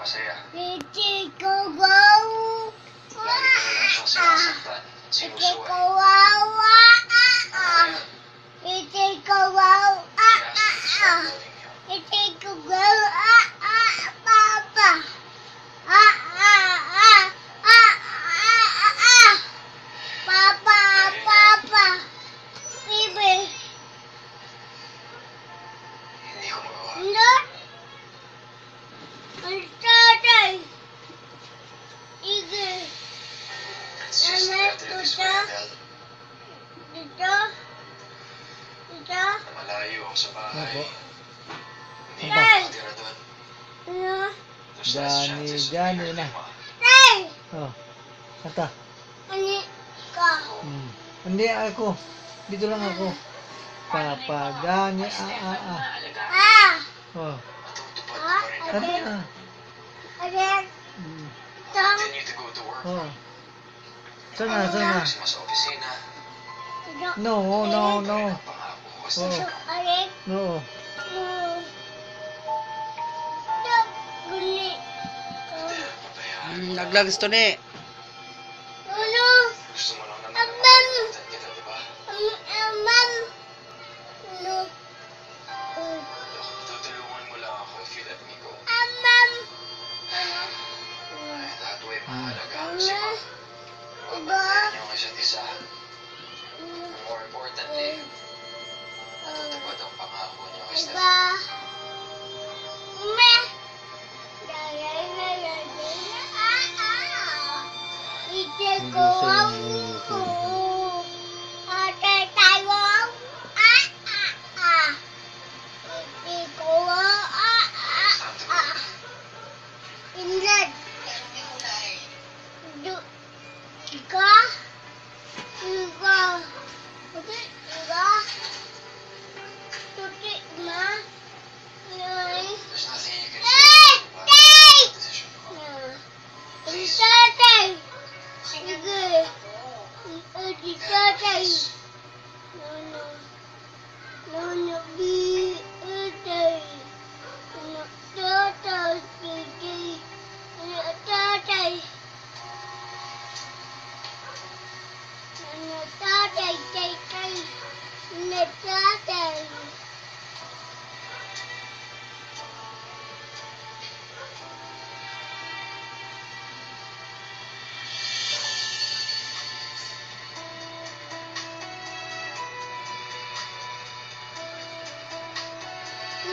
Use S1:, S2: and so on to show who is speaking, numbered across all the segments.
S1: masaya.
S2: Hindi ko wow.
S1: Lagi ko na lang siyang sinasaktan, sinusuway.
S2: Hindi ko wow. Hindi ko wow. Papa. Papa. Bibi.
S1: Hindi ko magawa.
S2: No. Ang tatay. Ige.
S1: It's just better this way, Adele.
S2: Dito.
S1: Na malayo ako sa bahay. Hindi
S2: Tay!
S1: na nakatira doon.
S2: Ano?
S1: There's less chances of
S3: Johnny
S1: me
S3: na.
S1: hurting Ma.
S2: Tay!
S3: Oh. Ata.
S2: Ani ka.
S3: Hindi ako. Dito lang ako. Papa, Johnny, Oh.
S1: Matutupad ko pa rin.
S3: Sabi na.
S2: Ayan. Tang.
S1: Continue to go to work.
S3: Oh. Sana.
S1: Ayos mo sa opisina.
S3: No.
S1: Pangako ko sa
S3: Oh.
S2: Ayan.
S3: No.
S2: Guli.
S1: Adele, pabayaan.
S4: Naglags to ni.
S2: Ano?
S1: Gusto mo lang naman
S2: Amam.
S1: na makalimutan kita, di ba?
S2: Amam. Ano?
S1: Look, tutulungan mo lang ako if you let me go.
S2: Amam.
S1: That way, mahalagaan si Ma.
S2: Diba?
S1: Mabantayan niyo ang isa't isa. More importantly, matutupad ang pangako niyo kay Steph.
S2: Diba? Ume. Ite ko ang ko. Ate tayo. Ite ko
S1: It's time to go.
S2: Inlet.
S1: Pero hindi ko na eh.
S2: Ika. Tuti, ika. Tuti, ma. Nay.
S1: There's nothing you can
S2: Hey!
S1: say about
S2: Tay!
S1: the decision ko.
S2: Ang tatay. Sige. Ang tatay. No, be tatay. No, tatay. Sige. No, tatay. No, tatay. Tatay. No, tatay.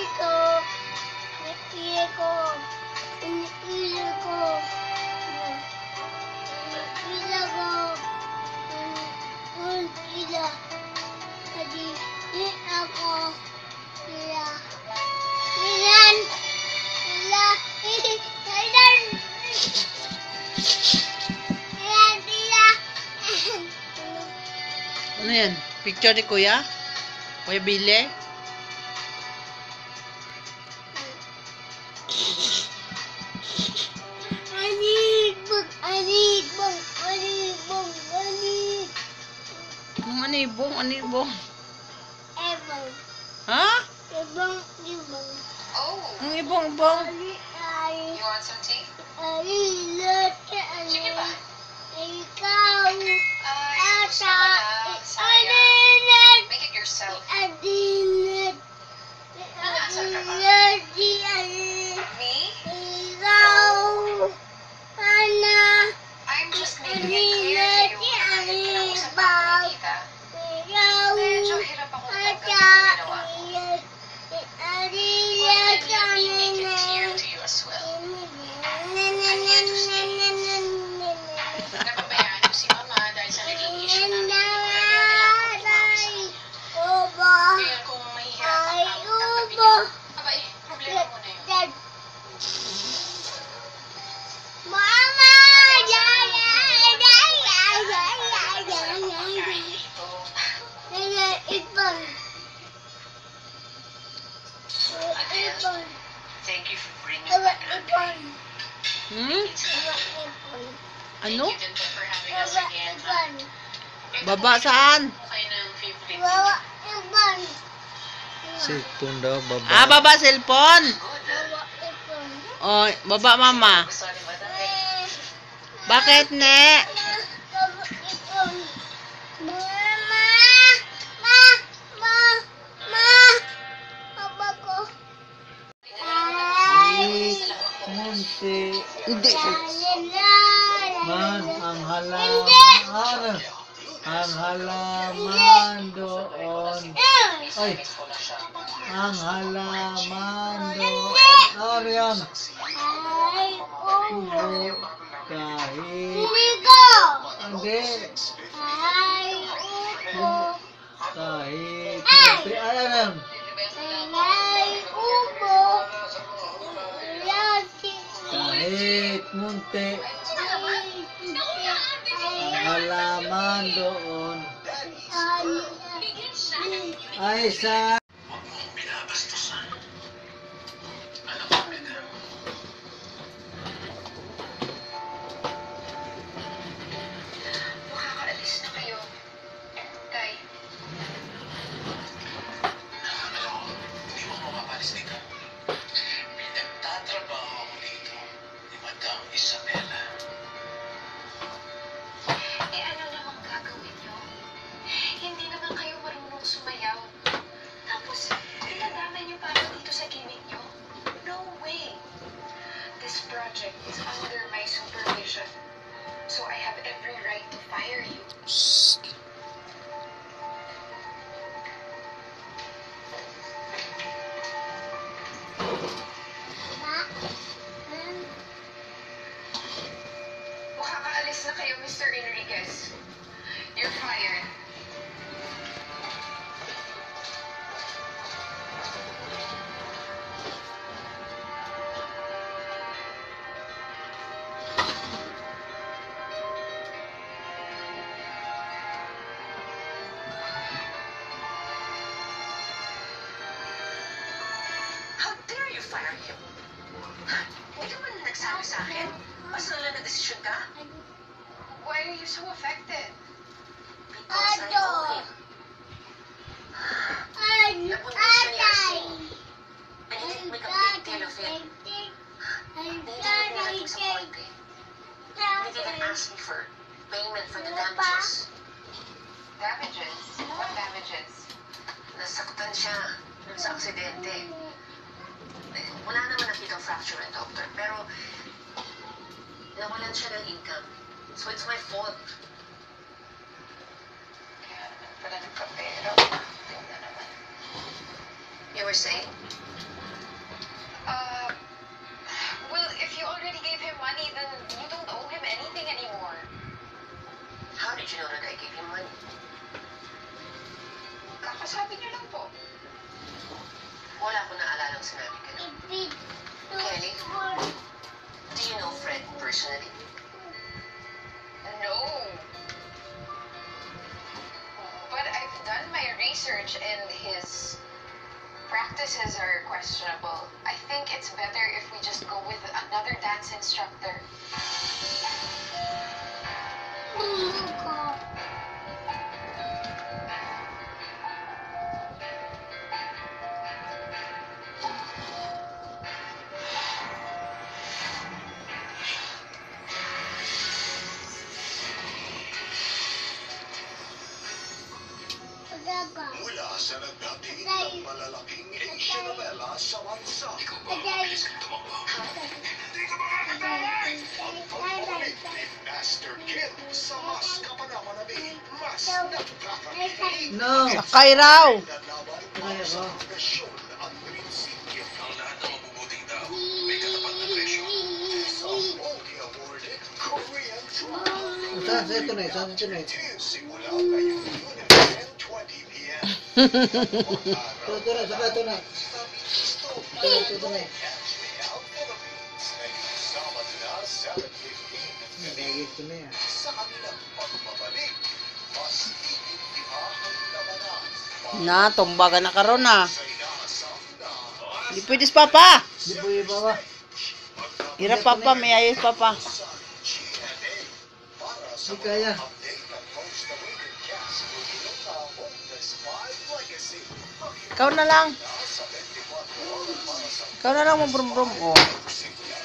S2: Iko, nakiye ko, iniila ko, iniila ko, iniila, hindi ako, ila, ilan,
S4: Ano yan? Picture ni Kuya? Kuya Billy? Anibong.
S2: Ebong,
S4: Ha?
S2: ebong,
S5: Oh,
S4: Ang ibong-ibong.
S2: ay,
S5: you want some tea? Sige ba?
S2: ikaw,
S5: Gusto mo na? Sayang.
S2: adinet,
S5: Make it yourself.
S2: adinet,
S5: Me?
S2: ikaw, ana,
S5: I'm just making it clear to you. Kinausap ako ni Tita.
S2: ikaw,
S5: Medyo hirap ako tanggapin
S2: ata,
S5: yung ginawa ko. Well,
S2: adinet,
S5: then let me make it clear to you as well. Napabayaan ko si Mama dahil sa naging issue namin ni Kuya kaya kailangan ko kumawis ako. Kaya kung mahihirapan ka, tanggapin niyo. Abay, problema mo na yun.
S2: Mama! Ipon. Ipon.
S5: Thank you for bringing back
S2: Ipon.
S4: Hmm?
S2: Ipon.
S4: Ano?
S5: Thank you din for having us again.
S2: Ipon.
S4: Baba saan?
S5: Okay na yung favorite.
S2: Wawa ipon.
S3: Cellphone daw, baba.
S4: Baba cellphone.
S5: Good.
S2: Wawa ipon.
S4: Oh, baba mama.
S5: Gusto ni Madam.
S4: Bakit, ne?
S3: Munti
S4: Hindi.
S3: man ang halaman. Ang halaman doon. Ay, ang halaman doon. Ariyan. Ubo kahit. Hindi. Kahit. Munti. Ayan. Kahit munti. Ang halaman doon ay sa
S5: Makakaalis na kayo. Tay.
S1: Hindi mo mapapalis dito. Pinagtatrabaho ako dito ni Madam Isabela.
S5: Eh ano namang gagawin nyo? Hindi naman kayo marunong sumayaw. Tapos, dinadamay nyo pa ako dito sa gimmick nyo? No way! This project is under my supervision. So I have every right to fire you. Makakaalis na kayo, Mr. Enriquez. You're fired. How dare you fire him? Hindi naman nagsabi sa akin. Mas nalang na desisyon ka? Why are you so affected? Because I owe him. Napunta siya ni Arcee. And he didn't make a big deal of it. Hindi na narating sa point eh. He didn't ask me for payment for the damages. Damages? What damages? Nasaktan siya dun sa aksidente. Wala naman nakitang fracture ng doctor, pero nawalan siya ng income. So it's my fault. Kaya naman pala nagkapera. Tingnan naman. You were saying? Well, if you already gave him money, then you don't owe him anything anymore. How did you know that I gave him money? Kakasabi niyo lang po. Wala ko naalalang sinabi ka na. Kelly, do you know Fred personally? No. But I've done my research and his practices are questionable. I think it's better if we just go with another dance instructor.
S1: Mula sa nagdating ng malalaking Asian novela sa bansa. Ikaw ba ang mabilis kang tumakbo? Hindi ka makakatawag! Ang pagpulit ni Master Kid sa mas kapanamanabing, mas nagkakakilig.
S3: no.
S4: Sakay raw.
S1: Nalaban para sa profesyon at prinsipyo. Ang lahat ng mabubuting tao may katapat na presyo. Sa multi-awarded Korean drama.
S3: Saan ito na? Saan ito na?
S1: Simula ngayong Lunes 10:20 p.m.
S3: Ito na, saka ito na. Ito na. Nabagay ko na yan.
S1: Sa kanilang pagbabalik, mas iintibahan labanan.
S4: Na, tumbaga na karon na.
S1: Sa inaasam na
S4: Hindi pwede sa papa.
S3: Di po yung baba.
S4: Hirap papa, may ayos papa.
S1: sa GMA para sa
S3: Di kaya.
S1: update ng most awaited cast ng ilang Homeless 5 Legacy.
S4: Ikaw na lang.
S1: Sa 24 oras para sa
S4: Ikaw na lang mo brum brum. Oh.
S1: simula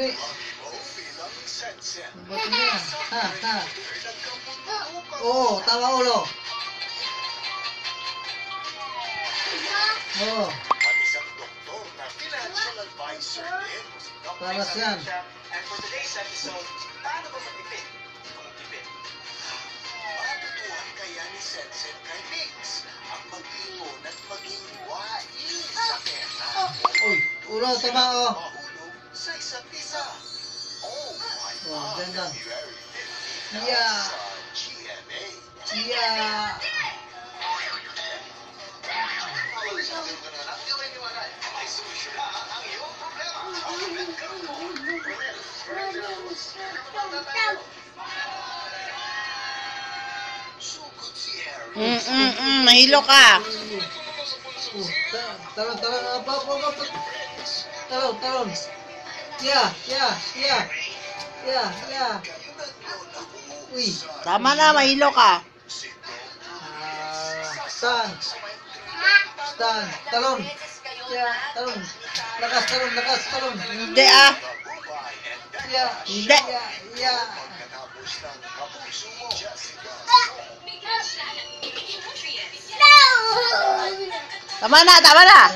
S3: Uni.
S1: Mo bilang Sensen.
S3: Ba't mo yan? Ha, ha.
S1: Nagkamundukan
S3: Oo, tama ulo. Oo.
S1: at isang doktor na financial advisor din. Si Dr.
S3: Talas yan.
S1: And for today's episode, paano ba magtipid? Magtipid. Matutuhan kaya ni Sensen kay Mix ang mag-ipon at maging wais sa pera.
S3: Uy, ulo, tama oh.
S1: Mahulog sa isa't isa. Oh my
S3: Oh,
S1: God.
S3: dyan lang.
S1: February 15
S3: Yeah.
S1: sa GMA.
S3: Yeah.
S1: May solusyon na ang iyong problema. Ang Medcalcon. Sugod si Harry.
S4: Mahilo ka.
S3: Talon, talon, apa, talon, talon. Ya, ya, ya. Ya, ya. Uy.
S4: Tama na, mahilo ka.
S3: Stand. Stand. Talon. Ya, talon. Lakas, talon, lakas, talon.
S4: Hindi ah.
S3: Ya,
S4: Hindi.
S3: ya, ya.
S1: Pagkatapos ng kapuso mo, Jessica.
S4: Tama na, tama na.
S3: Ah,